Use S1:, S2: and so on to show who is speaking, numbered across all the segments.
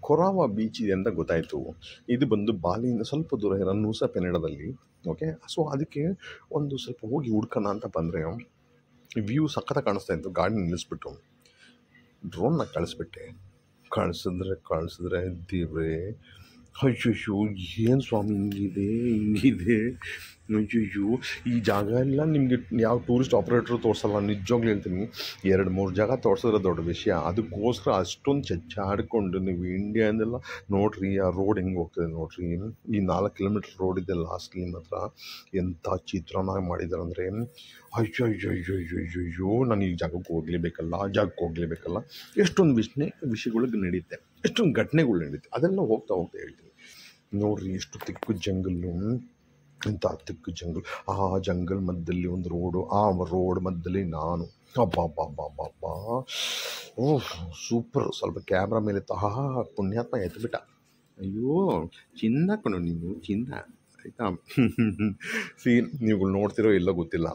S1: ಕೊರಾವ beach ಇದೆ ಅಂತ ಗೊತ್ತಾಯಿತು. ಇದು ಬಂದು ಬಾಲಿಯಿಂದ ಸ್ವಲ್ಪ ದೂರ ಇರೋ ನೂಸಾ ಪೆನಡದಲ್ಲಿ. ಓಕೆ, ಸೊ ಅದಕ್ಕೆ ಒಂದು ಸ್ವಲ್ಪ ಹೋಗಿ ಹುಡ್ಕೋಣ ಅಂತ ಬಂದರೆ ವ್ಯೂ ಸಖತ್ತಾಗಿ ಕಾಣಿಸ್ತಾ ಇತ್ತು. ಗಾಡಿ ನಿಲ್ಲಿಸ್ಬಿಟ್ಟು ಡ್ರೋನ್ನ ಕಳಿಸ್ಬಿಟ್ಟೆ. ಕಳಿಸಿದ್ರೆ ದೇವ್ರೆ, ಅಯ್ಯಯ್ಯೋ ಏನು ಸ್ವಾಮಿ ಹಿಂಗಿದೆ ಅಯ್ಯಯ್ಯೋ. ಈ ಜಾಗ ಎಲ್ಲ ನಿಮಗೆ ಯಾವ ಟೂರಿಸ್ಟ್ ಆಪ್ರೇಟ್ರು ತೋರಿಸಲ್ಲ, ನಿಜವಾಗ್ಲೂ ಹೇಳ್ತೀನಿ. 2-3 ಜಾಗ ತೋರಿಸಿದ್ರೆ ದೊಡ್ಡ ವಿಷಯ. ಅದಕ್ಕೋಸ್ಕರ ಅಷ್ಟೊಂದು ಚಚ್ಚಾಡಿಕೊಂಡು ನೀವು ಇಂಡಿಯಾದೆಲ್ಲ ನೋಡ್ರಿ. ಆ ರೋಡ್ ಹೆಂಗೆ ಹೋಗ್ತದೆ ನೋಡ್ರಿ. ಈ 4 ಕಿಲೋಮೀಟ್ರ್ ರೋಡ್ ಇದೆ ಲಾಸ್ಟ್ಲಿ ಮಾತ್ರ ಎಂಥ ಚಿತ್ರಾನ್ನ ಮಾಡಿದ್ದಾರೆ ಅಂದರೆ ಅಯ್ಯಯ್ಯಯ್ಯಯ್ಯಯ್ಯೋ, ನಾನು ಈ ಜಾಗಕ್ಕೆ ಹೋಗಲೇಬೇಕಲ್ಲ. ಎಷ್ಟೊಂದು ವಿಷಯಗಳಿಗೆ ನಡೀತೆ, ಎಷ್ಟೊಂದು ಘಟನೆಗಳು ನಡೀತೆ. ಅದೆಲ್ಲ ಹೋಗ್ತಾ ಹೇಳ್ತೀನಿ. ನೋಡ್ರಿ, ಎಷ್ಟು ತಿಕ್ಕು ಜಂಗಲ್ಲು, ಇಂಥ ತಿಕ್ಕು ಜಂಗಲ್. ಆ ಜಂಗಲ್ ಮಧ್ಯದಲ್ಲಿ ಒಂದು ರೋಡು, ಆ ರೋಡ್ ಮಧ್ಯದಲ್ಲಿ ನಾನು. ಅಬ್ಬಾ ಓಹ್ ಸೂಪರ್. ಸ್ವಲ್ಪ ಕ್ಯಾಮ್ರಾ ಮೇಲೆ ಪುಣ್ಯಾತ್ಮ ಎತ್ಬಿಟ್ಟ. ಅಯ್ಯೋ ಚಿನ್ನ ಕಣೋ ನೀನು, ಚಿನ್ನ ಆಯಿತಾ. ನೀವುಗಳು ನೋಡ್ತಿರೋ ಎಲ್ಲೋ ಗೊತ್ತಿಲ್ಲ.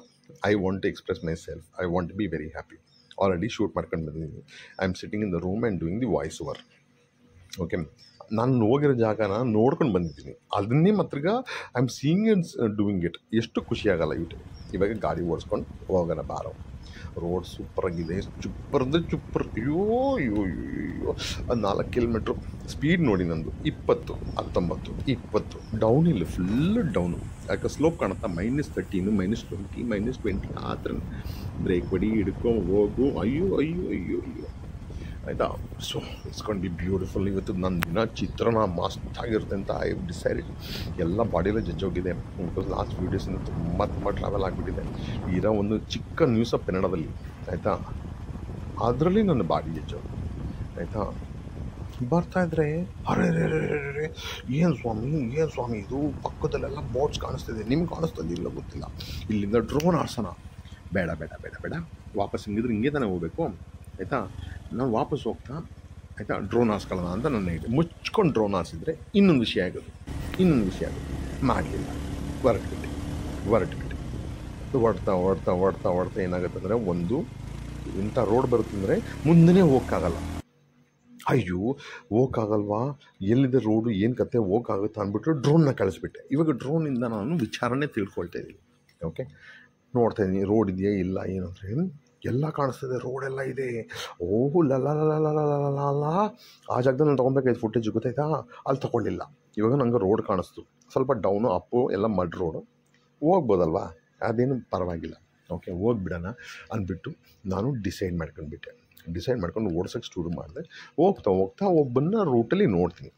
S1: I want to express myself. I want to be very happy. Already shoot ಮಾಡ್ಕೊಂಡು ಬಂದಿದ್ದೀನಿ. I am sitting in the room and doing the voice over. Okay, ನಾನು ಹೋಗಿರೋ ಜಾಗನ ನೋಡ್ಕೊಂಡು ಬಂದಿದ್ದೀನಿ. ಅದನ್ನೇ ಮಾತ್ರ I am seeing it's doing it. ಎಷ್ಟು ಖುಷಿಯಾಗಲ್ಲ ಇವಾಗ ಗಾಡಿ ಓಡಿಸ್ಕೊಂಡು ಹೋಗೋಣ ಬಾರೋ. ರೋಡ್ ಸೂಪರಾಗಿದೆ, ಚುಪ್ಪರ್. ಅಯ್ಯೋ 4 ಕಿಲೋಮೀಟ್ರು ಸ್ಪೀಡ್ ನೋಡಿ ನಂದು 20, 19, 20. ಡೌನ್ ಇಲ್ಲ, ಫುಲ್ಲು ಡೌನು. ಯಾಕೆ ಸ್ಲೋಪ್ ಕಾಣುತ್ತಾ? -13, -20, -20 ಆ ಥರ. ಬ್ರೇಕ್ ಬಡಿ ಹಿಡ್ಕೊ ಹೋಗು. ಅಯ್ಯೋ ಆಯಿತಾ. So it's gonna be beautiful. ಇವತ್ತು ನನ್ನ ದಿನ ಚಿತ್ರಾನ್ನ ಮಸ್ತಾಗಿರುತ್ತೆ ಅಂತ ಐ ಡಿಸೈಡೆಡ್. ಎಲ್ಲ ಬಾಡಿಯಲ್ಲೇ ಜಜ್ಜೋಗಿದೆ. ಬಿಕಾಸ್ ಲಾಸ್ಟ್ ವೀಡಿಯೋಸಿಂದ ತುಂಬ ಟ್ರಾವೆಲ್ ಆಗಿಬಿಟ್ಟಿದೆ. ಇರೋ ಒಂದು ಚಿಕ್ಕ ನ್ಯೂಸ್ ಆಫ್ ಕನ್ನಡದಲ್ಲಿ, ಆಯಿತಾ, ಅದರಲ್ಲಿ ನನ್ನ ಬಾಡಿ ಜಜ್ಜೋದು, ಆಯಿತಾ. ಬರ್ತಾಯಿದ್ರೆ ಅರೆ ಏನು ಸ್ವಾಮಿ ಇದು ಪಕ್ಕದಲ್ಲೆಲ್ಲ ಬೋಟ್ಸ್ ಕಾಣಿಸ್ತಿದೆ. ನಿಮ್ಗೆ ಕಾಣಿಸ್ತದೆ ಇಲ್ಲ ಗೊತ್ತಿಲ್ಲ. ಇಲ್ಲಿಂದ ಡ್ರೋನ್ ಆಡ್ಸೋಣ. ಬೇಡ, ವಾಪಸ್ ಹಿಂಗೆ ತಾನೇ ಹೋಗಬೇಕು, ಆಯಿತಾ. ನಾನು ವಾಪಸ್ ಹೋಗ್ತಾ, ಆಯಿತಾ, ಡ್ರೋನ್ ಹಾರಿಸ್ಕೊಳ್ಳೋಣ ಅಂತ ನನ್ನ ಇದೆ. ಮುಚ್ಕೊಂಡು ಡ್ರೋನ್ ಹಾರಿಸಿದ್ರೆ ಇನ್ನೊಂದು ವಿಷಯ ಆಗೋದು. ಮಾಡಲಿಲ್ಲ. ಹೊರಟ್ಬಿಟ್ಟೆ. ಹೊಡ್ತಾ ಏನಾಗುತ್ತೆ ಅಂದರೆ, ಒಂದು ಇಂಥ ರೋಡ್ ಬರುತ್ತಂದರೆ ಮುಂದೆ ಹೋಗೋಕ್ಕಾಗಲ್ಲ. ಅಯ್ಯೋ ಹೋಗೋಕ್ಕಾಗಲ್ವಾ, ಎಲ್ಲಿದೆ ರೋಡು, ಏನು ಕತೆ, ಹೋಗೋಕ್ಕಾಗುತ್ತಾ ಅಂದ್ಬಿಟ್ಟು ಡ್ರೋನ್ನ ಕಳಿಸ್ಬಿಟ್ಟೆ. ಇವಾಗ ಡ್ರೋನಿಂದ ನಾನು ವಿಚಾರಣೆ ತಿಳ್ಕೊಳ್ತಾ ಇದ್ದೀನಿ. ಓಕೆ, ನೋಡ್ತಾ ಇದ್ದೀನಿ ರೋಡ್ ಇದೆಯಾ ಇಲ್ಲ ಏನಂದರೆ ಎಲ್ಲ ಕಾಣಿಸ್ತದೆ, ರೋಡೆಲ್ಲ ಇದೆ. ಓಹ್ ಲಲ್ಲ ಆ ಜಾಗದಲ್ಲಿ ನಾನು ತೊಗೊಬೇಕಾಯ್ತು ಫುಟೇಜ್, ಗೊತ್ತಾಯ್ತಾ. ಅಲ್ಲಿ ತೊಗೊಂಡಿಲ್ಲ. ಇವಾಗ ನಂಗೆ ರೋಡ್ ಕಾಣಿಸ್ತು, ಸ್ವಲ್ಪ ಡೌನು ಅಪ್ಪು ಎಲ್ಲ ಮಡ್ ರೋಡು, ಹೋಗ್ಬೋದಲ್ವಾ, ಅದೇನು ಪರವಾಗಿಲ್ಲ. ಓಕೆ, ಹೋಗ್ಬಿಡೋಣ ಅಂದ್ಬಿಟ್ಟು ನಾನು ಡಿಸೈಡ್ ಮಾಡ್ಕೊಂಡು ಓಡ್ಸೋಕ್ಕೆ ಶುರು ಮಾಡಿದೆ. ಹೋಗ್ತಾ ಒಬ್ಬನ್ನ ರೂಟಲ್ಲಿ ನೋಡ್ತೀನಿ.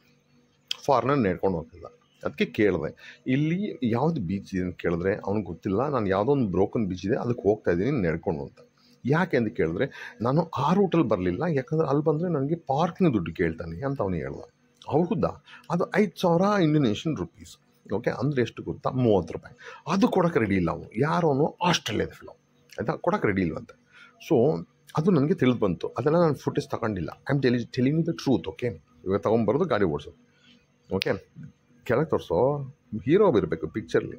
S1: ಫಾರ್ನರ್ ನಡ್ಕೊಂಡು ಹೋಗ್ತಿಲ್ಲ. ಅದಕ್ಕೆ ಕೇಳಿದೆ, ಇಲ್ಲಿ ಯಾವುದು ಬೀಚ್ ಇದೆ ಅಂತ ಕೇಳಿದ್ರೆ ಅವ್ನಿಗೆ ಗೊತ್ತಿಲ್ಲ. ನಾನು ಯಾವುದೋ ಒಂದು ಬ್ರೋಕನ್ ಬೀಚ್ ಇದೆ ಅದಕ್ಕೆ ಹೋಗ್ತಾ ಇದ್ದೀನಿ ನಡ್ಕೊಂಡು ಅಂತ. ಯಾಕೆ ಅಂತ ಕೇಳಿದ್ರೆ, ನಾನು ಆ ರೂಟಲ್ಲಿ ಬರಲಿಲ್ಲ, ಯಾಕಂದರೆ ಅಲ್ಲಿ ಬಂದರೆ ನನಗೆ ಪಾರ್ಕಿಂಗ್ ದುಡ್ಡು ಕೇಳ್ತಾನೆ ಅಂತ ಅವನು ಹೇಳ್ದ. ಹೌದಾ, ಅದು 5,000 ಇಂಡೋನೇಷಿಯನ್ ರುಪೀಸ್. ಓಕೆ, ಅಂದರೆ ಎಷ್ಟು ಗೊತ್ತಾ, 30 ರೂಪಾಯಿ. ಅದು ಕೊಡೋಕ್ಕೆ ರೆಡಿ ಇಲ್ಲ ಅವನು. ಯಾರೋನು ಆಸ್ಟ್ರೇಲಿಯಾದ ಫಿಲಮ್, ಆಯಿತಾ, ಕೊಡೋಕ್ಕೆ ರೆಡಿ ಇಲ್ವಂತೆ. ಸೊ ಅದು ನನಗೆ ತಿಳಿದು ಬಂತು. ಅದನ್ನು ನಾನು ಫುಟೇಜ್ ತಗೊಂಡಿಲ್ಲ. I am telling the truth. Okay, ಇವಾಗ ತೊಗೊಂಬರೋದು ಗಾಡಿ ಓಡಿಸೋದು. ಓಕೆ, ಕೆಳಗೆ ತೋರಿಸೋ ಹೀರೋ ಇರಬೇಕು ಪಿಕ್ಚರ್ಲಿ,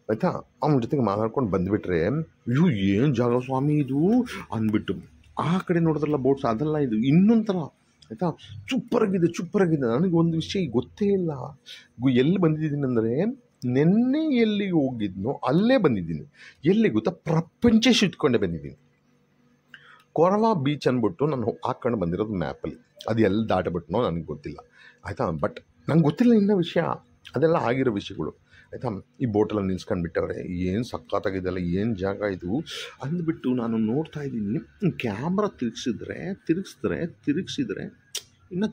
S1: ಆಯಿತಾ. ಅವನ ಜೊತೆಗೆ ಮಾತಾಡ್ಕೊಂಡು ಬಂದುಬಿಟ್ರೆ, ಅಯ್ಯೋ ಏನು ಜಾಗ ಸ್ವಾಮಿ ಇದು ಅಂದ್ಬಿಟ್ಟು. ಆ ಕಡೆ ನೋಡಿದ್ರಲ್ಲ ಬೋಟ್ಸ್, ಅದೆಲ್ಲ ಇದು ಇನ್ನೊಂಥರ, ಆಯಿತಾ. ಚುಪ್ಪರಾಗಿದೆ. ನನಗೆ ಒಂದು ವಿಷಯ ಗೊತ್ತೇ ಇಲ್ಲ. ಎಲ್ಲಿ ಬಂದಿದ್ದೀನಿ ಅಂದರೆ, ನೆನ್ನೆ ಎಲ್ಲಿಗೆ ಹೋಗಿದ್ನೋ ಅಲ್ಲೇ ಬಂದಿದ್ದೀನಿ. ಎಲ್ಲಿ ಗೊತ್ತಾ, ಪ್ರಪಂಚ ಸುತ್ಕೊಂಡೇ ಬಂದಿದ್ದೀನಿ. ಕೊರವಾ ಬೀಚ್ ಅಂದ್ಬಿಟ್ಟು ನಾನು ಹಾಕ್ಕೊಂಡು ಬಂದಿರೋದು ಮ್ಯಾಪಲ್ಲಿ. ಅದು ಎಲ್ಲಿ ದಾಟಬಿಟ್ನೋ ನನಗೆ ಗೊತ್ತಿಲ್ಲ, ಆಯಿತಾ. ಬಟ್ ನಂಗೆ ಗೊತ್ತಿಲ್ಲ ಇನ್ನೂ ವಿಷಯ, ಅದೆಲ್ಲ ಆಗಿರೋ ವಿಷಯಗಳು, ಆಯಿತಾ. ಈ ಬೋಟೆಲ್ಲ ನಿಲ್ಸ್ಕೊಂಡು ಬಿಟ್ಟವ್ರೆ, ಏನು ಸಖತ್ತಾಗಿದೆಯಲ್ಲ, ಏನು ಜಾಗ ಇದು ಅಂದ್ಬಿಟ್ಟು ನಾನು ನೋಡ್ತಾ ಇದ್ದೀನಿ. ಕ್ಯಾಮ್ರಾ ತಿರುಗಿಸಿದ್ರೆ ಇನ್ನೂ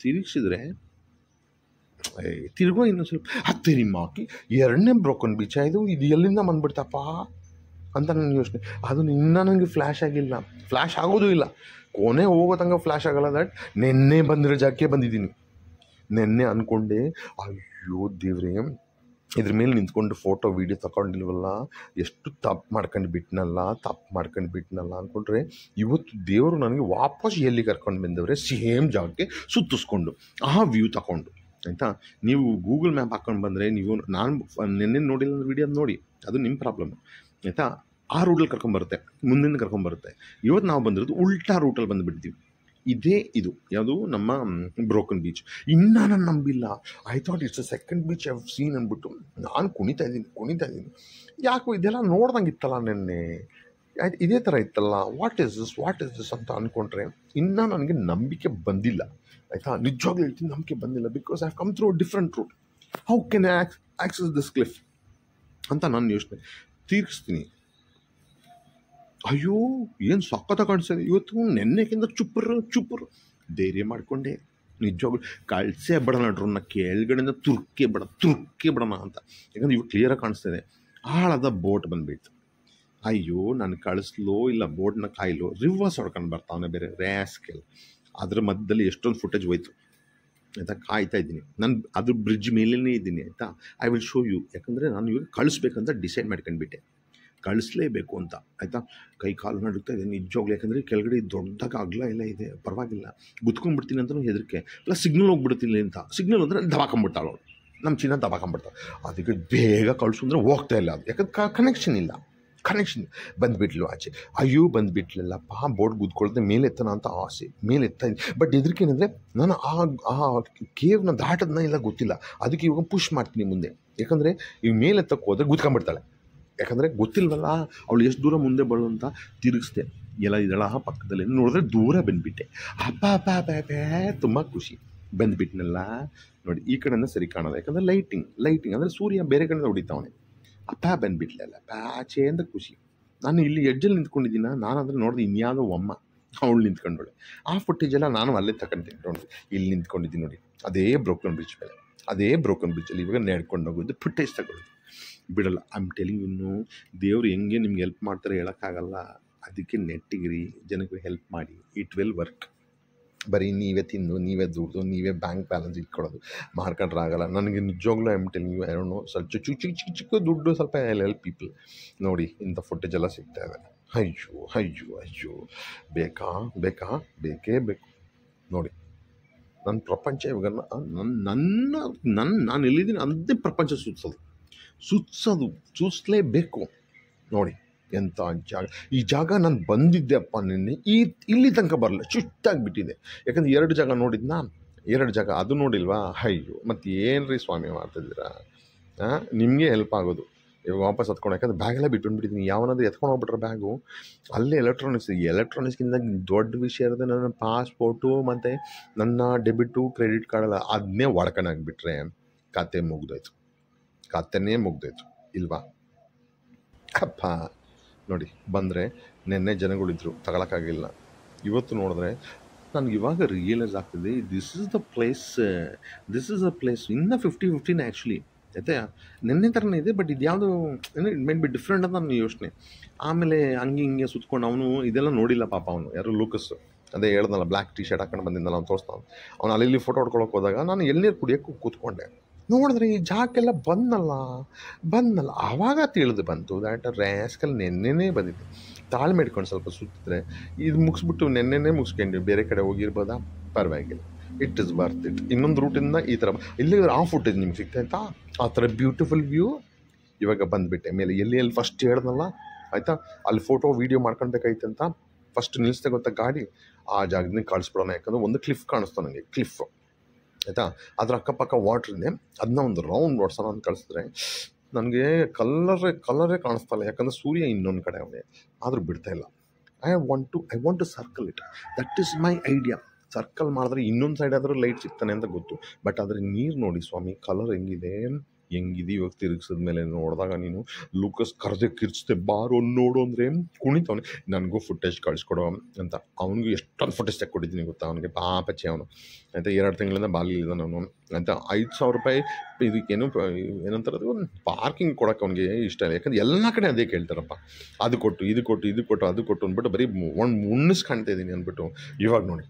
S1: ತಿರುಗಿಸಿದ್ರೆ ತಿರುಗೋ ಇನ್ನೂ ಸ್ವಲ್ಪ ತಿರುಗಿ 2ನೇ ಬ್ರೋಕನ್ ಬೀಚ ಇದು ಎಲ್ಲಿಂದ ಬಂದ್ಬಿಡ್ತಪ್ಪ ಅಂತ ನನ್ನ ಯೋಚನೆ. ಅದು ಇನ್ನೂ ನನಗೆ ಫ್ಲ್ಯಾಶ್ ಆಗೋದು ಇಲ್ಲ, ಕೊನೆ ಹೋಗೋ ತನಕ ಫ್ಲ್ಯಾಶ್ ಆಗಲ್ಲ. ದಟ್ ನೆನ್ನೆ ಬಂದಿರೋ ಜಾಗಕ್ಕೆ ಬಂದಿದ್ದೀನಿ. ನೆನ್ನೆ ಅಂದ್ಕೊಂಡೆ, ಅಯ್ಯೋ ದೇವ್ರೇ, ಇದ್ರ ಮೇಲೆ ನಿಂತ್ಕೊಂಡು ಫೋಟೋ ವೀಡಿಯೋ ತಗೊಂಡಿಲ್ವಲ್ಲ, ಎಷ್ಟು ತಪ್ಪು ಮಾಡ್ಕೊಂಡು ಬಿಟ್ನಲ್ಲ ಅಂದ್ಕೊಂಡ್ರೆ, ಇವತ್ತು ದೇವರು ನನಗೆ ವಾಪಸ್ ಎಲ್ಲಿ ಕರ್ಕೊಂಡು ಬಂದವ್ರೆ, ಸೇಮ್ ಜಾಗಕ್ಕೆ ಸುತ್ತಿಸ್ಕೊಂಡು ಆ ವ್ಯೂ ತಗೊಂಡು, ಆಯಿತಾ. ನೀವು ಗೂಗಲ್ ಮ್ಯಾಪ್ ಹಾಕ್ಕೊಂಡು ಬಂದರೆ, ನಾನು ನೆನ್ನೆ ನೋಡಿಲ್ಲ ವೀಡಿಯೋ ನೋಡಿ, ಅದು ನಿಮ್ಮ ಪ್ರಾಬ್ಲಮ್, ಆಯಿತಾ. ಆ ರೂಟಲ್ಲಿ ಕರ್ಕೊಂಬರುತ್ತೆ, ಮುಂದಿನ ಕರ್ಕೊಂಬರುತ್ತೆ. ಇವತ್ತು ನಾವು ಬಂದಿರೋದು ಉಲ್ಟಾ ರೂಟಲ್ಲಿ ಬಂದುಬಿಡ್ತೀವಿ. ಇದೇ ಇದು ಯಾವುದು ನಮ್ಮ ಬ್ರೋಕನ್ ಬೀಚ್. ಇನ್ನೂ ನಾನು ನಂಬಿಲ್ಲ. I thought it's a second beach I have seen ಅಂದ್ಬಿಟ್ಟು ನಾನು ಕುಣಿತಾ ಇದ್ದೀನಿ. ಯಾಕೋ ಇದೆಲ್ಲ ನೋಡ್ದಂಗೆ ಇತ್ತಲ್ಲ ನೆನ್ನೆ, ಆಯ್ತು ಇದೇ ಥರ ಇತ್ತಲ್ಲ, ವಾಟ್ ಇಸ್ ದಿಸ್ ಅಂತ ಅಂದ್ಕೊಂಡ್ರೆ ಇನ್ನೂ ನನಗೆ ನಂಬಿಕೆ ಬಂದಿಲ್ಲ. ಆಯಿತಾ, ನಿಜವಾಗ್ಲೂ ಹೇಳ್ತೀನಿ, ನಂಬಿಕೆ ಬಂದಿಲ್ಲ. Because I have come through different route. How can I access this cliff ಅಂತ ನಾನು ಯೋಚನೆ ತೀರಿಸ್ತೀನಿ. ಅಯ್ಯೋ ಏನು ಸಖತ್ತ ಕಾಣಿಸ್ತದೆ ಇವತ್ತು, ನೆನ್ನೆಗಿಂತ ಚುಪ್ಪರು ಧೈರ್ಯ ಮಾಡಿಕೊಂಡೆ. ನಿಜವಾಗ್ಲು ಕಳಿಸೇ ಬಿಡೋಣ ಡ್ರೋನ್ನ, ಕೆಳಗಡೆಯಿಂದ ತುರ್ಕೆ ಬಿಡೋಣ ಅಂತ. ಯಾಕಂದ್ರೆ ಇವಾಗ ಕ್ಲಿಯರಾಗಿ ಕಾಣಿಸ್ತಿದೆ. ಆಳದ ಬೋಟ್ ಬಂದುಬಿಡ್ತು. ಅಯ್ಯೋ ನಾನು ಕಳಿಸ್ಲೋ ಇಲ್ಲ ಬೋಟ್ನ ಕಾಯಿಲೋ, ರಿವರ್ಸ್ ಹೊಡ್ಕೊಂಡು ಬರ್ತಾವನೆ ಬೇರೆ ರ್ಯಾಸ್ಕೆಲ್. ಅದ್ರ ಮಧ್ಯದಲ್ಲಿ ಎಷ್ಟೊಂದು ಫುಟೇಜ್ ಹೋಯ್ತು ಆಯಿತಾ. ಕಾಯ್ತಾ ಇದ್ದೀನಿ ನಾನು, ಅದ್ರ ಬ್ರಿಡ್ಜ್ ಮೇಲೇ ಇದ್ದೀನಿ ಆಯಿತಾ. I will show you. ಯಾಕಂದರೆ ನಾನು ಇವಾಗ ಕಳಿಸ್ಬೇಕಂತ ಡಿಸೈಡ್ ಮಾಡ್ಕೊಂಡ್ಬಿಟ್ಟೆ, ಕಳಿಸ್ಲೇಬೇಕು ಅಂತ ಆಯಿತಾ. ಕೈ ಕಾಲು ನಡುತ್ತಾ ಇದೆ ನಿಜವಾಗ್ಲು. ಯಾಕಂದರೆ ಕೆಳಗಡೆ ದೊಡ್ಡದಾಗಿ ಅಗಲ ಎಲ್ಲ ಇದೆ, ಪರವಾಗಿಲ್ಲ. ಗುದ್ಕೊಂಡ್ಬಿಡ್ತೀನಿ ಅಂತಲೂ ಹೆದರಿಕೆ. ಪ್ಲಸ್ ಸಿಗ್ನಲ್ ಹೋಗ್ಬಿಡ್ತೀನಿ ಅಂತ. ಸಿಗ್ನಲ್ ಅಂದರೆ ದಬಾಕೊಂಡ್ಬಿಡ್ತಾಳೆ ಅವಳು, ನಮ್ಮ ಚಿನ್ನ ದಬಾಕೊಂಡ್ಬಿಡ್ತಾಳೆ. ಅದಕ್ಕೆ ಬೇಗ ಕಳಿಸು ಅಂದರೆ ಹೋಗ್ತಾ ಇಲ್ಲ ಅದು, ಯಾಕಂದ್ರೆ ಕನೆಕ್ಷನ್ ಬಂದುಬಿಟ್ಲು ಆಚೆ. ಅಯ್ಯೋ ಬಂದುಬಿಟ್ಲಲ್ಲಪ್ಪ, ಬೋಟ್ ಗುದ್ಕೊಳ್ದೆ ಮೇಲೆ ಎತ್ತನ ಅಂತ ಆಸೆ, ಮೇಲೆ ಎತ್ತಾ ಇದ್ದೀನಿ. ಬಟ್ ಹೆದರಿಕೆನಂದರೆ ನಾನು ಆ ಕೇವ್ನ ದಾಟೋದನ್ನ ಇಲ್ಲ ಗೊತ್ತಿಲ್ಲ. ಅದಕ್ಕೆ ಇವಾಗ ಪುಷ್ ಮಾಡ್ತೀನಿ ಮುಂದೆ. ಯಾಕಂದರೆ ಈಗ ಮೇಲೆ ಎತ್ತಕ್ಕೆ ಹೋದರೆ ಗುದ್ಕೊಂಡ್ಬಿಡ್ತಾಳೆ. ಯಾಕಂದರೆ ಗೊತ್ತಿಲ್ವಲ್ಲ ಅವಳು ಎಷ್ಟು ದೂರ ಮುಂದೆ ಬರೋದು ಅಂತ. ತಿರುಗಿಸ್ದೆ, ಎಲ್ಲ ಇದಳ ಪಕ್ಕದಲ್ಲಿ ನೋಡಿದ್ರೆ ದೂರ ಬಂದುಬಿಟ್ಟೆ. ಅಪ್ಪ ತುಂಬ ಖುಷಿ. ಬಂದುಬಿಟ್ನಲ್ಲ ನೋಡಿ, ಈ ಕಡೆಯಿಂದ ಸರಿ ಕಾಣೋದು. ಯಾಕಂದರೆ ಲೈಟಿಂಗ್ ಅಂದರೆ ಸೂರ್ಯ ಬೇರೆ ಕಡೆಯಿಂದ ಹೊಡಿತಾವನೆ. ಬಂದುಬಿಟ್ಲಲ್ಲ ಆಚೆ ಅಂತ ಖುಷಿ. ನಾನು ಇಲ್ಲಿ ಎಡ್ಜಲ್ಲಿ ನಿಂತ್ಕೊಂಡಿದ್ದೀನ, ನಾನು ಅಂದರೆ ನೋಡಿದೆ ಇನ್ಯಾವುದೋ ಅಮ್ಮ ಅವಳು ನಿಂತ್ಕೊಂಡೋಳೆ. ಆ ಫುಟೇಜೆಲ್ಲ ನಾನು ಅಲ್ಲೇ ತಗೊಂಡಿದ್ದೀನಿ ನೋಡಿ. ಇಲ್ಲಿ ನಿಂತ್ಕೊಂಡಿದ್ದೀನಿ ನೋಡಿ, ಅದೇ ಬ್ರೋಕನ್ ಬ್ರಿಡ್ಜ್ ಮೇಲೆ, ಅದೇ ಬ್ರೋಕನ್ ಬ್ರಿಡ್ಜಲ್ಲಿ ಇವಾಗ ನಡ್ಕೊಂಡು ಹೋಗೋದು ಫುಟೇಜ್ ತಗೊಳ್ಳೋದು ಬಿಡಲ್ಲ. ಐ ಆಮ್ ಟೆಲಿಂಗ್ ಯು, ದೇವ್ರು ಹೆಂಗೆ ನಿಮ್ಗೆ ಹೆಲ್ಪ್ ಮಾಡ್ತಾರೆ ಹೇಳೋಕ್ಕಾಗಲ್ಲ. ಅದಕ್ಕೆ ನೆಟ್ಟಿಗಿರಿ, ಜನಕ್ಕೆ ಹೆಲ್ಪ್ ಮಾಡಿ, ಇಟ್ ವಿಲ್ ವರ್ಕ್. ಬರೀ ನೀವೇ ತಿಂದು, ನೀವೇ ದುಡ್ದು, ನೀವೇ ಬ್ಯಾಂಕ್ ಬ್ಯಾಲೆನ್ಸ್ ಇಟ್ಕೊಳ್ಳೋದು ಮಾಡ್ಕೊಂಡ್ರೆ ಆಗಲ್ಲ. ನನಗೆ ನಿಜವಾಗ್ಲೂ I am telling you, I don't know, ಸ್ವಲ್ಪ ಚಿಕ್ಕ ದುಡ್ಡು ಸ್ವಲ್ಪ ಹೆಲ್ಪ್ ಪೀಪಲ್ ನೋಡಿ. ಇಂಥ ಫುಟೇಜ್ ಎಲ್ಲ ಸಿಗ್ತಾ ಇದೆ. ಅಯ್ಯೋ ಬೇಕೇ ಬೇಕು ನೋಡಿ. ನನ್ನ ಪ್ರಪಂಚ ಇವಾಗ ನಾನು ಎಲ್ಲಿದ್ದೀನಿ ಅದೇ ಪ್ರಪಂಚ ಸುತ್ತಿಸಲೇಬೇಕು ನೋಡಿ. ಎಂಥ ಜಾಗ, ಈ ಜಾಗ ನಾನು ಬಂದಿದ್ದೆಪ್ಪ ನಿನ್ನೆ, ಇಲ್ಲಿ ತನಕ ಬರಲ್ಲ, ಚುಟ್ಟಾಗಿಬಿಟ್ಟಿದೆ. ಯಾಕಂದ್ರೆ 2 ಜಾಗ ನೋಡಿದ್ನಾ, 2 ಜಾಗ ಅದು ನೋಡಿಲ್ವಾ. ಅಯ್ಯೋ ಮತ್ತು ಏನು ರೀ ಸ್ವಾಮಿ ಮಾಡ್ತಿದ್ದೀರಾ, ನಿಮಗೆ ಹೆಲ್ಪ್ ಆಗೋದು ಇವಾಗ ವಾಪಸ್ ಹತ್ಕೊಂಡು. ಯಾಕಂದ್ರೆ ಬ್ಯಾಗೆಲ್ಲ ಬಿಟ್ಬಿಟ್ಟಿದ್ದೀನಿ. ಯಾವನಾದ್ರೂ ಎತ್ಕೊಂಡು ಹೋಗ್ಬಿಟ್ರೆ ಬ್ಯಾಗು, ಅಲ್ಲೇ ಎಲೆಕ್ಟ್ರಾನಿಕ್ಸ್ಗಿಂತ ದೊಡ್ಡ ವಿಷಯ ಇರೋದು ನನ್ನ ಪಾಸ್ಪೋರ್ಟು ಮತ್ತು ನನ್ನ ಡೆಬಿಟು ಕ್ರೆಡಿಟ್ ಕಾರ್ಡಲ್ಲ. ಅದನ್ನೇ ಹೊಡ್ಕೊಂಡಾಗ್ಬಿಟ್ರೆ ಕತೆನೇ ಮುಗ್ದೋಯ್ತು ಇಲ್ವಾ. ಅಪ್ಪ ನೋಡಿ, ಬಂದರೆ ನೆನ್ನೆ ಜನಗಳಿದ್ರು ತಗೊಳಕ್ಕಾಗಿಲ್ಲ. ಇವತ್ತು ನೋಡಿದ್ರೆ ನನಗೆ ಇವಾಗ ರಿಯಲೈಸ್ ಆಗ್ತಿದೆ, ದಿಸ್ ಇಸ್ ದ ಪ್ಲೇಸ್. ಇನ್ನೂ 50-15 ಆ್ಯಕ್ಚುಲಿ ಆಯಿತಾ. ನೆನ್ನೆ ಥರನೇ ಇದೆ, ಬಟ್ ಇದು ಯಾವುದು ಇಟ್ ಮೈಟ್ ಬಿ ಡಿಫ್ರೆಂಟ್ ಅಂತ ನನ್ನ ಯೋಚನೆ. ಆಮೇಲೆ ಹಿಂಗೆ ಸುತ್ಕೊಂಡು ಅವನು ಇದೆಲ್ಲ ನೋಡಿಲ್ಲ ಪಾಪ. ಅವನು ಯಾರು ಲೂಕಸ್, ಅದೇ ಹೇಳ್ದಲ್ಲ, ಬ್ಲ್ಯಾಕ್ ಟಿ ಶರ್ಟ್ ಹಾಕೊಂಡು ಬಂದಿದ್ದಲ್ಲ, ಅವ್ನು ತೋರಿಸ್ತಾನೆ. ಅವ್ನು ಅಲ್ಲಿ ಫೋಟೋ ಹೊಡ್ಕೊಳಕ್ಕೆ ಹೋದಾಗ ನಾನು ಎಳ್ನೀರು ಕುಡಿಯೋಕ್ಕೂ ಕೂತ್ಕೊಂಡೆ. ನೋಡಿದ್ರೆ ಈ ಜಾಗಕ್ಕೆಲ್ಲ ಬಂದಲ್ಲ ಆವಾಗ ತಿಳಿದು ಬಂತು ದ್ಯಾಟ್ ರ್ಯಾಸ್ಕಲ್ ನೆನ್ನೆನೇ ಬಂದಿತ್ತು. ತಾಳ್ಮೆ ಇಟ್ಕೊಂಡು ಸ್ವಲ್ಪ ಸುತ್ತಿದ್ರೆ ಇದು ಮುಗಿಸ್ಬಿಟ್ಟು ನೆನ್ನೆನೇ ಮುಗಿಸ್ಕೊಂಡ್ವಿ, ಬೇರೆ ಕಡೆ ಹೋಗಿರ್ಬೋದಾ, ಪರವಾಗಿಲ್ಲ, ಇಟ್ ಇಸ್ ವರ್ತ್ ಇಟ್. ಇನ್ನೊಂದು ರೂಟಿಂದ ಈ ಥರ ಇಲ್ಲಿ ಆ ಫುಟೇಜ್ ನಿಮ್ಗೆ ಸಿಗ್ತಾಯಿತ್ತಾ, ಆ ಥರ ಬ್ಯೂಟಿಫುಲ್ ವ್ಯೂ. ಇವಾಗ ಬಂದುಬಿಟ್ಟೆ ಮೇಲೆ, ಎಲ್ಲಿ ಫಸ್ಟ್ ಹೇಳ್ದಲ್ಲ ಆಯಿತಾ, ಅಲ್ಲಿ ಫೋಟೋ ವೀಡಿಯೋ ಮಾಡ್ಕೊಳ್ಬೇಕಾಯ್ತಂತ ಫಸ್ಟ್ ನಿಲ್ಲಿಸ್ದೆ ಗೊತ್ತಾ ಗಾಡಿ, ಆ ಜಾಗದಿಂದ ಕಳಿಸ್ಬಿಡೋಣ. ಯಾಕಂದರೆ ಒಂದು ಕ್ಲಿಫ್ ಕಾಣಿಸ್ತು ನನಗೆ, ಕ್ಲಿಫ್ ಆಯಿತಾ, ಅದ್ರ ಅಕ್ಕಪಕ್ಕ ವಾಟ್ರ್ ಇದೆ, ಅದನ್ನ ಒಂದು ರೌಂಡ್ ಓಡಿಸೋಣ ಅಂತ ಕಳಿಸಿದ್ರೆ ನನಗೆ ಕಲರೇ ಕಾಣಿಸ್ತಲ್ಲ. ಯಾಕಂದರೆ ಸೂರ್ಯ ಇನ್ನೊಂದು ಕಡೆ ಅವನೇ, ಆದರೂ ಬಿಡ್ತಾಯಿಲ್ಲ. I want to circle it, that is my idea. Circle ಮಾಡಿದ್ರೆ ಇನ್ನೊಂದು ಸೈಡ್ ಆದರೂ ಲೈಟ್ ಸಿಗ್ತಾನೆ ಅಂತ ಗೊತ್ತು. ಬಟ್ ಆದರೆ ನೀರು ನೋಡಿ ಸ್ವಾಮಿ, ಕಲರ್ ಹೆಂಗಿದೆ ಇವಾಗ ತಿರುಗಿಸಿದ್ಮೇಲೆ ನೋಡಿದಾಗ ನೀನು ಲೂಕಸ್ ಕರೆದೆ ಕಿರ್ಚಿದೆ, ಬಾರೋ ನೋಡು ಅಂದರೆ ಕುಣಿತವನೆ. ನನಗೂ ಫುಟೇಜ್ ಕಳಿಸ್ಕೊಡೋ ಅಂತ. ಅವನಿಗೂ ಎಷ್ಟೊಂದು ಫುಟೇಜ್ ತೆಕ್ಕೊಟ್ಟಿದ್ದೀನಿ ಗೊತ್ತಾ ಅವನಿಗೆ, ಪಾಪಚ್ಚಿ ಅವನು ಆಯಿತಾ. 2 ತಿಂಗಳಿಂದ ಬಾಲಿಲ್ಲ ನಾನು ಆಯಿತಾ. 5,000 ರೂಪಾಯಿ ಇದಕ್ಕೇನು ಏನಂತಾರದು, ಒಂದು ಪಾರ್ಕಿಂಗ್ ಕೊಡೋಕೆ ಅವನಿಗೆ ಇಷ್ಟ ಇಲ್ಲ. ಯಾಕಂದ್ರೆ ಎಲ್ಲ ಕಡೆ ಅದೇ ಕೇಳ್ತಾರಪ್ಪ, ಅದು ಕೊಟ್ಟು ಇದು ಕೊಟ್ಟು ಅಂದ್ಬಿಟ್ಟು ಬರೀ ಮುನ್ನಿಸ್ಕಾಣ್ತಾ ಇದ್ದೀನಿ ಅಂದ್ಬಿಟ್ಟು. ಇವಾಗ ನೋಡಿ,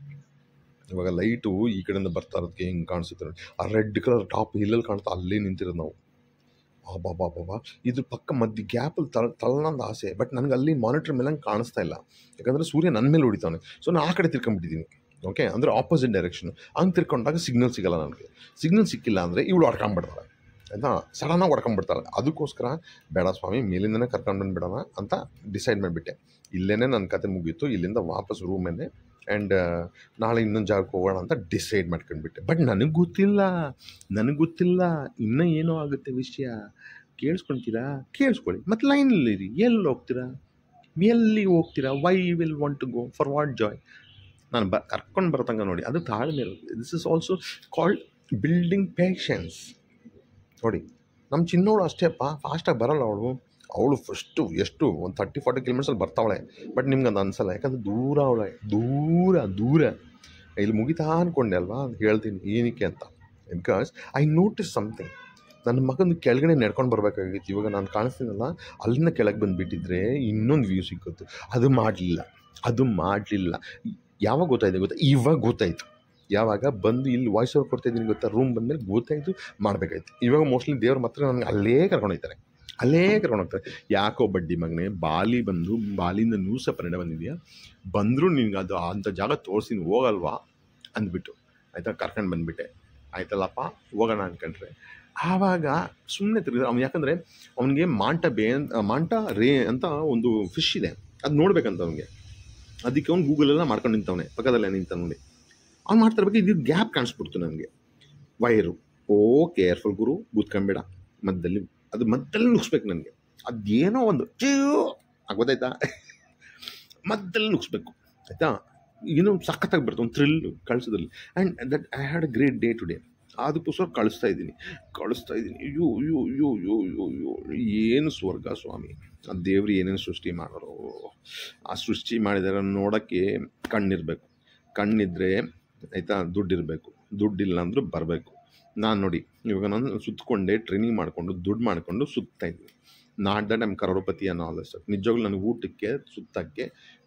S1: ಇವಾಗ ಲೈಟು ಈ ಕಡೆಯಿಂದ ಬರ್ತಾ ಇರೋದಕ್ಕೆ ಹೆಂಗೆ ಕಾಣಿಸುತ್ತೆ ನೋಡಿ, ಆ ರೆಡ್ ಕಲರ್ ಟಾಪ್ ಹಿಲ್ಲಲ್ಲಿ ಕಾಣ್ತಾ ಅಲ್ಲೇ ನಿಂತಿರೋದು ನಾವು. ಬಾಬಾ ಇದು ಪಕ್ಕ ಮಧ್ಯೆ ಗ್ಯಾಪಲ್ಲಿ ತಳ್ಳೋಂದು ಆಸೆ. ಬಟ್ ನನಗೆ ಅಲ್ಲಿ ಮಾನಿಟ್ರ್ ಮೇಲೆ ಹಂಗೆ ಕಾಣಿಸ್ತಾ ಇಲ್ಲ, ಯಾಕಂದರೆ ಸೂರ್ಯ ನನ್ನ ಮೇಲೆ ಹೊಡಿತಾನೆ. ಸೊ ನಾನು ಆ ಕಡೆ ತಿರ್ಕೊಂಡ್ಬಿಟ್ಟಿದ್ದೀನಿ. ಓಕೆ, ಅಂದರೆ ಆಪೋಸಿಟ್ ಡೈರೆಕ್ಷನ್. ಹಂಗೆ ತಿರ್ಕೊಂಡಾಗ ಸಿಗ್ನಲ್ ಸಿಗೋಲ್ಲ ನನಗೆ. ಸಿಗ್ನಲ್ ಸಿಕ್ಕಿಲ್ಲ ಅಂದರೆ ಇವಳು ಹೊಡ್ಕೊಂಬಿಡ್ತಾಳೆ ಆಯಿತಾ, ಸಡನ್ನಾಗಿ ಹೊಡ್ಕೊಂಬಿಡ್ತಾಳೆ. ಅದಕ್ಕೋಸ್ಕರ ಬೇಡ ಸ್ವಾಮಿ, ಮೇಲಿಂದನೇ ಕರ್ಕೊಂಡು ಬಂದುಬಿಡೋಣ ಅಂತ ಡಿಸೈಡ್ ಮಾಡಿಬಿಟ್ಟೆ. ಇಲ್ಲೇ ನನ್ನ ಕತೆ ಮುಗೀತು. ಇಲ್ಲಿಂದ ವಾಪಸ್ ರೂಮೇನೆ ಆ್ಯಂಡ್ ನಾಳೆ ಇನ್ನೊಂದು ಜಾಗಕ್ಕೆ ಹೋಗೋಣ ಅಂತ ಡಿಸೈಡ್ ಮಾಡ್ಕೊಂಡ್ಬಿಟ್ಟೆ. ಬಟ್ ನನಗೆ ಗೊತ್ತಿಲ್ಲ ಇನ್ನೂ ಏನೋ ಆಗುತ್ತೆ ವಿಷಯ. ಕೇಳಿಸ್ಕೊಳ್ತೀರಾ? ಕೇಳಿಸ್ಕೊಳ್ಳಿ. ಮತ್ತು ಲೈನಲ್ಲಿರಿ. ಎಲ್ಲಿ ಹೋಗ್ತೀರಾ? Why will want to go for what joy? ನಾನು ಕರ್ಕೊಂಡು ಬರ್ತಂಗ ನೋಡಿ, ಅದು ತಾಳ್ಮೆ ಇರುತ್ತೆ. This is also called building patience. ನೋಡಿ, ನಮ್ಮ ಚಿನ್ನೋಳು ಅಷ್ಟೇಪ್ಪ, ಫಾಸ್ಟಾಗಿ ಬರೋಲ್ಲ ಅವಳು ಫಸ್ಟು ಎಷ್ಟು ಒಂದು 30-40 ಕಿಲೋಮೀಟರ್ಸಲ್ಲಿ ಬರ್ತಾವಳೆ. ಬಟ್ ನಿಮ್ಗೆ ಅದು ಅನ್ಸಲ್ಲ, ಯಾಕಂದರೆ ದೂರ ಅವಳೆ, ದೂರ ಇಲ್ಲಿ ಮುಗಿತಾ ಅಂದ್ಕೊಂಡೆ ಅಲ್ವಾ, ಹೇಳ್ತೀನಿ ಏನಕ್ಕೆ ಅಂತ. Because I notice something. ನನ್ನ ಮಗನ ಕೆಳಗಡೆ ನಡ್ಕೊಂಡು ಬರಬೇಕಾಗಿತ್ತು. ಇವಾಗ ನಾನು ಕಾಣಿಸ್ತೀನಲ್ಲ, ಅಲ್ಲಿಂದ ಕೆಳಗೆ ಬಂದುಬಿಟ್ಟಿದ್ರೆ ಇನ್ನೊಂದು ವ್ಯೂ ಸಿಕ್ಕಿತ್ತು. ಅದು ಮಾಡಲಿಲ್ಲ. ಯಾವಾಗ ಗೊತ್ತಾಯಿತು? ಇವಾಗ ಗೊತ್ತಾಯಿತು. ಯಾವಾಗ ಬಂದು ಇಲ್ಲಿ ವಾಯ್ಸ್ ಓವರ್ ಕೊಡ್ತಾಯಿದ್ದೀನಿ ಗೊತ್ತಾ, ರೂಮ್ ಬಂದಮೇಲೆ ಗೊತ್ತಾಯಿತು ಮಾಡಬೇಕಾಯ್ತು. ಇವಾಗ ಮೋಸ್ಟ್ಲಿ ದೇವ್ರ ಮಾತ್ರ ನನಗೆ ಅಲ್ಲೇ ಕರ್ಕೊಂಡೋಗ್ತಾರೆ. ಯಾಕೋ ಬಡ್ಡಿ ಮಗನೇ, ಬಾಲಿಯಿಂದ ನೂಸ ಪರಿಣಾಮ ಬಂದಿದೆಯಾ, ಬಂದರೂ ನಿನ್ಗೆ ಅದು ಅಂಥ ಜಾಗ ತೋರಿಸ್ತೀನಿ ಹೋಗಲ್ವಾ ಅಂದ್ಬಿಟ್ಟು, ಆಯಿತಾ, ಕರ್ಕೊಂಡು ಬಂದುಬಿಟ್ಟೆ. ಆಯ್ತಲ್ಲಪ್ಪ ಹೋಗೋಣ ಅಂದ್ಕೊಂಡ್ರೆ ಆವಾಗ ಸುಮ್ಮನೆ ತಿರುಗಿದ್ರೆ ಅವ್ನು, ಯಾಕಂದರೆ ಅವನಿಗೆ ಮಾಂಟ ರೇ ಅಂತ ಒಂದು ಫಿಶ್ ಇದೆ, ಅದು ನೋಡ್ಬೇಕಂತ ಅವನಿಗೆ. ಅದಕ್ಕೆ ಅವ್ನು ಗೂಗಲೆಲ್ಲ ಮಾಡ್ಕೊಂಡು ನಿಂತವನೆ, ಪಕ್ಕದಲ್ಲೇ ನಿಂತ ನೋಡಿ. ಅವ್ನು ಮಾಡ್ತಿರ್ಬೇಕು, ಇದು ಗ್ಯಾಪ್ ಕಾಣಿಸ್ಬಿಡ್ತು ನನಗೆ, ವೈರು. ಕೇರ್ಫುಲ್ ಗುರು, ಕೂತ್ಕೊಂಬೇಡ, ಮಧ್ಯದಲ್ಲಿ ನುಗ್ಸ್ಬೇಕು ನನಗೆ. ಅದೇನೋ ಒಂದು ಗೊತ್ತಾಯ್ತಾ, ಮಧ್ಯದಲ್ಲಿ ನುಗ್ಸ್ಬೇಕು, ಆಯಿತಾ. ಏನೋ ಸಖತ್ತಾಗಿ ಬರುತ್ತೆ, ಒಂದು ಥ್ರಿಲ್ ಕಳಿಸೋದ್ರಲ್ಲಿ. And that I had a great day today. ಅದಕ್ಕೋಸ್ಕರ ಕಳಿಸ್ತಾ ಇದ್ದೀನಿ. ಅಯ್ಯೋ ಏನು ಸ್ವರ್ಗ ಸ್ವಾಮಿ. ಆ ದೇವ್ರು ಏನೇನು ಸೃಷ್ಟಿ ಮಾಡೋರು, ಆ ಸೃಷ್ಟಿ ಮಾಡಿದಾರೆ ನೋಡೋಕ್ಕೆ ಕಣ್ಣಿರಬೇಕು. ಕಣ್ಣಿದ್ರೆ ಆಯಿತಾ, ದುಡ್ಡಿರಬೇಕು. ದುಡ್ಡಿಲ್ಲ ಅಂದರೂ ಬರಬೇಕು. ನಾನು ನೋಡಿ, ಇವಾಗ ನಾನು ಸುತ್ತಕೊಂಡೆ, ಟ್ರೈನಿಂಗ್ ಮಾಡಿಕೊಂಡು ದುಡ್ಡು ಮಾಡಿಕೊಂಡು ಸುತ್ತಾಯಿದ್ದೀನಿ. ನಾಟ್ ದಟ್ ಐಮ್ ಕರೋಡಪತಿ ಅನ್ನೋ ಆಲ್ ದಟ್. ನಿಜವಾಗ್ಲೂ ನನಗೆ ಊಟಕ್ಕೆ, ಸುತ್ತಕ್ಕೆ,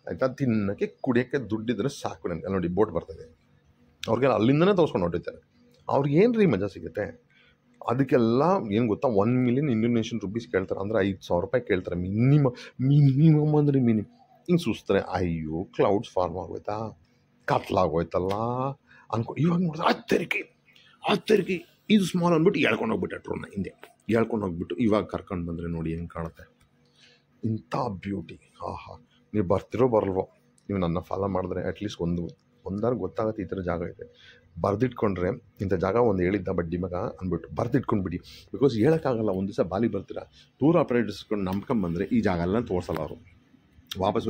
S1: ಆಯಿತಾ, ತಿನ್ನೋಕ್ಕೆ, ಕುಡಿಯೋಕ್ಕೆ ದುಡ್ಡಿದ್ರೆ ಸಾಕು ನನಗೆ. ನೋಡಿ, ಬೋಟ್ ಬರ್ತದೆ, ಅವ್ರಿಗೆಲ್ಲ ಅಲ್ಲಿಂದನೇ ತೋರಿಸ್ಕೊಂಡು ಹೊಟ್ಟಿರ್ತಾರೆ. ಅವ್ರಿಗೇನು ರೀ ಮಜಾ ಸಿಗುತ್ತೆ? ಅದಕ್ಕೆಲ್ಲ ಏನು ಗೊತ್ತಾ, 1 ಮಿಲಿಯನ್ ಇಂಡೋನೇಷಿಯನ್ ರುಪೀಸ್ ಕೇಳ್ತಾರೆ, ಅಂದರೆ 5,000 ರೂಪಾಯಿ ಕೇಳ್ತಾರೆ ಮಿನಿಮಮ್ ಅಂದರೆ ಹಿಂಗೆ ಸುಸ್ತಾರೆ. ಅಯ್ಯೋ, ಕ್ಲೌಡ್ಸ್ ಫಾರ್ಮ್ ಆಗೋಯ್ತಾ, ಕತ್ಲಾಗೋಯ್ತಲ್ಲ ಇವಾಗ ನೋಡಿದ್ರೆ ಅತ್ತರಿಕೆ ಇದು ಸ್ಮಾಲ್ ಅಂದ್ಬಿಟ್ಟು ಹೇಳ್ಕೊಂಡು ಹೋಗ್ಬಿಟ್ಟೆ. ಟ್ರೋನ್ನ ಹಿಂದೆ ಹೇಳ್ಕೊಂಡು ಹೋಗ್ಬಿಟ್ಟು ಇವಾಗ ಕರ್ಕೊಂಡು ಬಂದರೆ ನೋಡಿ ಹೆಂಗೆ ಕಾಣುತ್ತೆ, ಇಂಥ ಬ್ಯೂಟಿ. ನೀವು ಬರ್ತಿರೋ ಬರಲ್ವೋ, ನೀವು ನನ್ನ ಫಾಲೋ ಮಾಡಿದ್ರೆ ಅಟ್ಲೀಸ್ಟ್ ಒಂದಾರು ಗೊತ್ತಾಗುತ್ತೆ ಈ ಥರ ಜಾಗ ಇದೆ. ಬರೆದಿಟ್ಕೊಂಡ್ರೆ ಇಂಥ ಜಾಗ ಒಂದು ಹೇಳಿದ್ದ ಬಡ್ಡಿ ಮಗ ಅಂದ್ಬಿಟ್ಟು ಬರೆದಿಟ್ಕೊಂಡ್ಬಿಡಿ. ಬಿಕಾಸ್ ಹೇಳೋಕ್ಕಾಗಲ್ಲ, ಒಂದು ದಿವಸ ಬಾಲಿಗೆ ಬರ್ತೀರಾ, ಟೂರ್ ಆಪ್ರೇಟರ್ಸ್ಕೊಂಡು ನಂಬ್ಕೊಂಬಂದರೆ ಈ ಜಾಗ ಎಲ್ಲ ತೋರಿಸಲ್ಲ ಅವರು. ವಾಪಸ್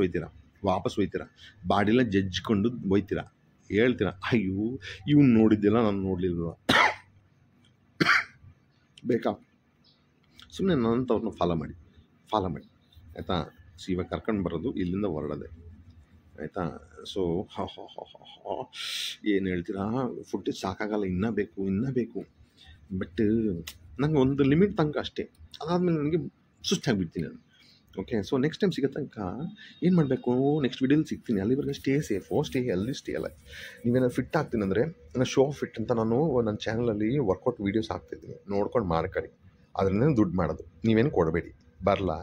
S1: ಹೋಯ್ತೀರಾ, ಬಾಡಿಲ್ಲ ಜಜ್ಜಿಕೊಂಡು ಹೋಯ್ತೀರಾ, ಹೇಳ್ತೀರಾ ಅಯ್ಯೋ ಇವ್ನು ನೋಡಿದ್ದಿಲ್ಲ, ನಾನು ನೋಡಲಿಲ್ವ. ಬೇಕಾ? ಸುಮ್ಮನೆ ನನ್ನಂಥವ್ರನ್ನ ಫಾಲೋ ಮಾಡಿ ಆಯಿತಾ. ಇವಾಗ ಕರ್ಕೊಂಡು ಬರೋದು ಇಲ್ಲಿಂದ ಹೊರಡೋದೆ, ಆಯಿತಾ. ಸೊ ಏನು ಹೇಳ್ತೀರಾ, ಫುಡ್ ಸಾಕಾಗಲ್ಲ, ಇನ್ನೂ ಬೇಕು. ಬಟ್ ನನಗೆ ಒಂದು ಲಿಮಿಟ್ ತನಕ ಅಷ್ಟೇ, ಅದಾದಮೇಲೆ ನನಗೆ ಸುಸ್ತಾಗಿಬಿಡ್ತೀನಿ ನಾನು. ಓಕೆ, ಸೊ ನೆಕ್ಸ್ಟ್ ಟೈಮ್ ಸಿಗೋ ತನಕ ಏನು ಮಾಡಬೇಕು, ನೆಕ್ಸ್ಟ್ ವಿಡಿಯೋಲಿ ಸಿಗ್ತೀನಿ. ಅಲ್ಲಿವರೆಗೆ stay safe, stay healthy, stay ಅಲ್ಲ. ನೀವೇನಾದ್ರು ಫಿಟ್ ಆಗ್ತೀನಿ ಅಂದರೆ, ನಾನು ಶೋ ಫಿಟ್ ಅಂತ ನಾನು ನನ್ನ ಚಾನಲಲ್ಲಿ ವರ್ಕೌಟ್ ವೀಡಿಯೋಸ್ ಹಾಕ್ತಿದ್ದೀನಿ, ನೋಡ್ಕೊಂಡು ಮಾಡ್ಕೊಳ್ಳಿ. ಅದರಿಂದ ದುಡ್ಡು ಮಾಡೋದು, ನೀವೇನು ಕೊಡಬೇಡಿ. ಬರಲಾ?